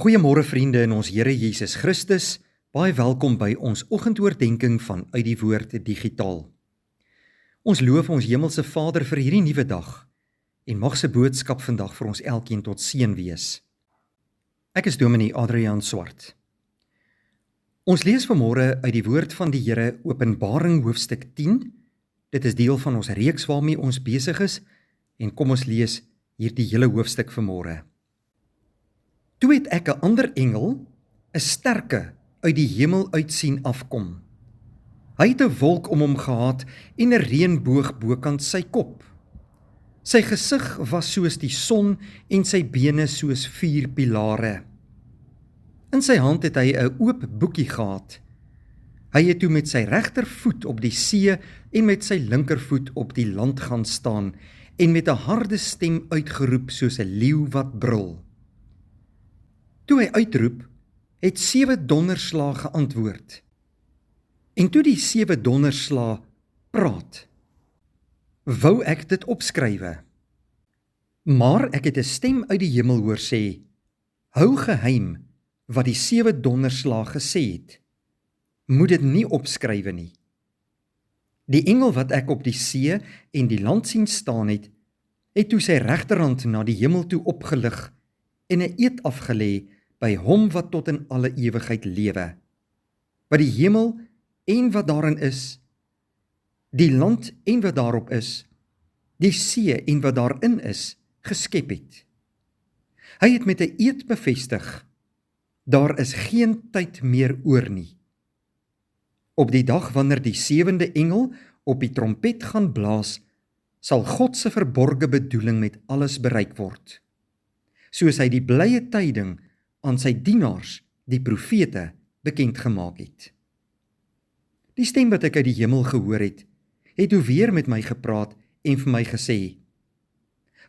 Goeiemôre vriende in ons Here Jesus Christus. Baie welkom by ons oggendoordenkings van Uit die Woord Digitaal. Ons loof ons Hemelse Vader vir hierdie nuwe dag en mag sy boodskap vandag vir ons elkeen tot seën wees. Ek is Dominee Adriaan Swart. Ons lees vanmôre uit die woord van die Here Openbaring hoofstuk 10. Dit is deel van ons reeks waarmee ons besig is en kom ons lees hierdie hele hoofstuk vanmôre. Toe het ek 'n ander engel, 'n sterke, uit die hemel uit sien afkom. Hy het 'n wolk om hom gehad en 'n reënboog bokant sy kop. Sy gesig was soos die son en sy bene soos 4 pilare. In sy hand het hy 'n oop boekie gehad. Hy het toe met sy regtervoet op die see en met sy linkervoet op die land gaan staan en met 'n harde stem uitgeroep soos 'n leeu wat brul. Toe hy uitroep, het 7 donderslae geantwoord. En toe die 7 donderslae praat, wou ek dit opskrywe. Maar ek het 'n stem uit die hemel hoor sê, hou geheim wat die 7 donderslae gesê het. Moet dit nie opskrywe nie. Die engel wat ek op die see en die land sien staan het toe sy regterhand na die hemel toe opgelig en 'n eed afgelê by hom wat tot in alle ewigheid lewe, wat die hemel en wat daarin is, die land en wat daarop is, die see en wat daarin is, geskep het. Hy het met 'n eed bevestig, daar is geen tyd meer oor nie. Op die dag wanneer die 7de engel op die trompet gaan blaas, sal God se verborgde bedoeling met alles bereik word, soos hy die blye tyding aan sy dienaars, die profete, bekend gemaak het. Die stem wat ek uit die hemel gehoor het toe weer met my gepraat en vir my gesê,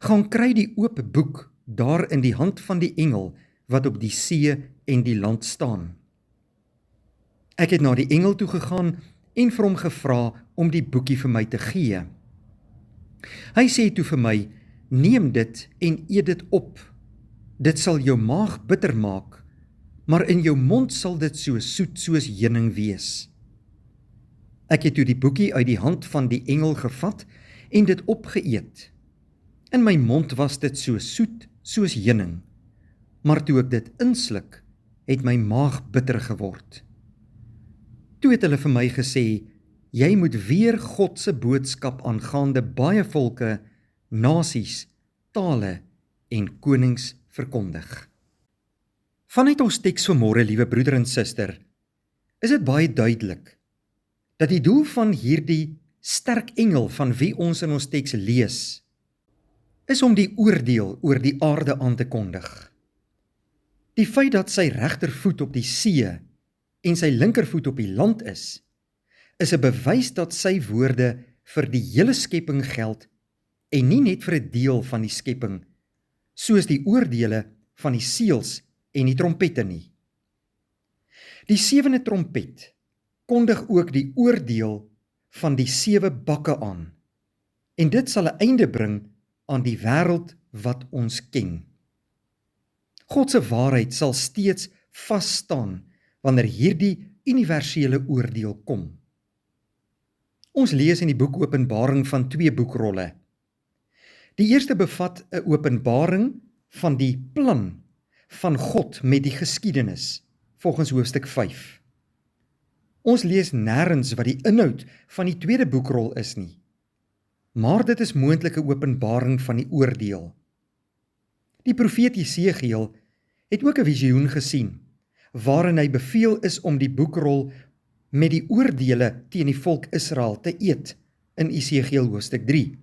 gaan kry die oop boek daar in die hand van die engel wat op die see en die land staan. Ek het na die engel toe gegaan en vir hom gevra om die boekie vir my te gee. Hy sê toe vir my, neem dit en eet dit op. Dit sal jou maag bitter maak, maar in jou mond sal dit so soet soos heuning wees. Ek het toe die boekie uit die hand van die engel gevat en dit opgeëet. In my mond was dit so soet soos heuning, maar toe ek dit insluk, het my maag bitter geword. Toe het hulle vir my gesê, jy moet weer God se boodskap aangaande baie volke, nasies, tale en konings verkondig. Vanuit ons teks vanmôre, liewe broeder en suster, is dit baie duidelik dat die doel van hierdie sterk engel van wie ons in ons teks lees, is om die oordeel oor die aarde aan te kondig. Die feit dat sy regtervoet op die see en sy linkervoet op die land is 'n bewys dat sy woorde vir die hele skepping geld en nie net vir 'n deel van die skepping, soos die oordeele van die seels en die trompette nie. Die 7de trompet kondig ook die oordeel van die 7 bakke aan, en dit sal 'n einde bring aan die wêreld wat ons ken. God se waarheid sal steeds vas staan wanneer hierdie universele oordeel kom. Ons lees in die boek Openbaring van 2 boekrolle. Die eerste bevat 'n openbaring van die plan van God met die geskiedenis, volgens hoofstuk 5. Ons lees nêrens wat die inhoud van die tweede boekrol is nie, maar dit is moontlik 'n openbaring van die oordeel. Die profeet Jesegiel het ook 'n visioen gesien, waarin hy beveel is om die boekrol met die oordeele teen die volk Israel te eet, in Esegiel hoofstuk 3.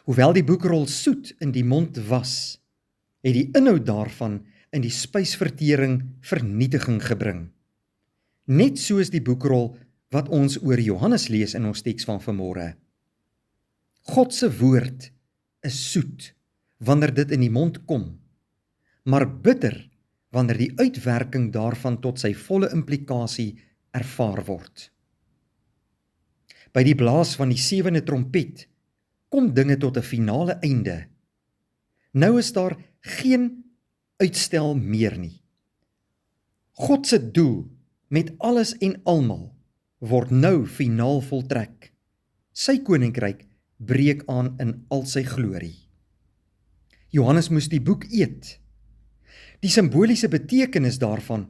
Hoewel die boekrol soet in die mond was, het die inhoud daarvan in die spysvertering vernietiging gebring. Net soos die boekrol wat ons oor Johannes lees in ons teks van vanmôre. God se woord is soet wanneer dit in die mond kom, maar bitter wanneer die uitwerking daarvan tot sy volle implikasie ervaar word. By die blaas van die 7de trompet kom dinge tot 'n finale einde. Nou is daar geen uitstel meer nie. God se doel met alles en almal word nou finaal voltrek. Sy koninkryk breek aan in al sy glorie. Johannes moes die boek eet. Die simboliese betekenis daarvan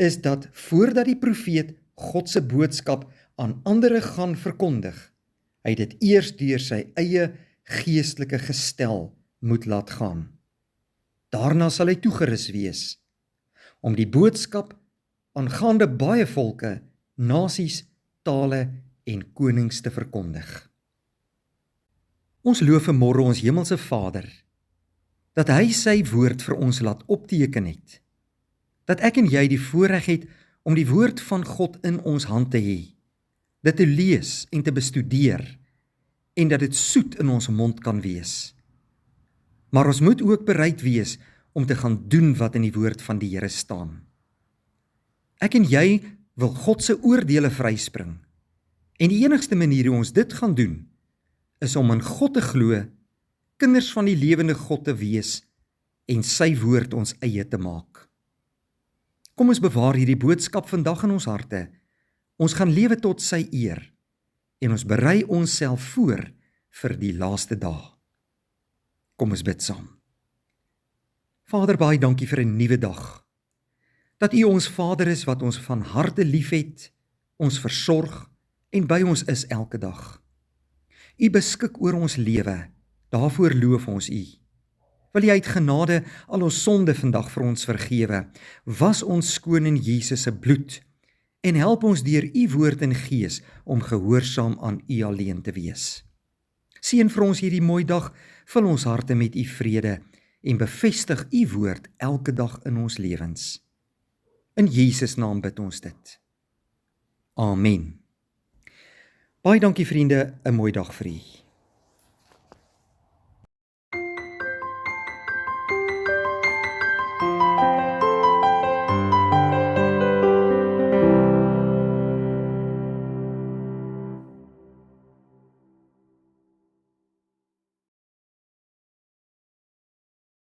is dat voordat die profeet God se boodskap aan ander gaan verkondig, hy dit eers deur sy eie geestelike gestel moet laat gaan. Daarna sal hy toegerus wees om die boodskap aangaande baie volke, nasies, tale en konings te verkondig. Ons loof vanmôre ons hemelse Vader, dat hy sy woord vir ons laat opteken het, dat ek en jy die voorreg het om die woord van God in ons hand te hê, dit te lees en te bestudeer, en dat dit soet in ons mond kan wees. Maar ons moet ook bereid wees om te gaan doen wat in die woord van die Here staan. Ek en jy wil God se oordeele vryspring, en die enigste manier hoe ons dit gaan doen, is om in God te glo, kinders van die lewende God te wees, en sy woord ons eie te maak. Kom ons bewaar hierdie boodskap vandag in ons harte, ons gaan lewe tot sy eer, en ons berei onsself voor vir die laaste dae. Kom ons bid saam. Vader, baie dankie vir 'n nuwe dag, dat U ons Vader is wat ons van harte liefhet, ons versorg en by ons is elke dag. U beskik oor ons lewe, daarvoor loof ons U. Wil U uit genade al ons sonde vandag vir ons vergewe, was ons skoon in Jesus se bloed, en help ons deur U woord en gees om gehoorsaam aan U alleen te wees. Seën vir ons hierdie mooi dag, vul ons harte met U vrede en bevestig U woord elke dag in ons lewens. In Jesus naam bid ons dit. Amen. Baie dankie vriende, 'n mooi dag vir u.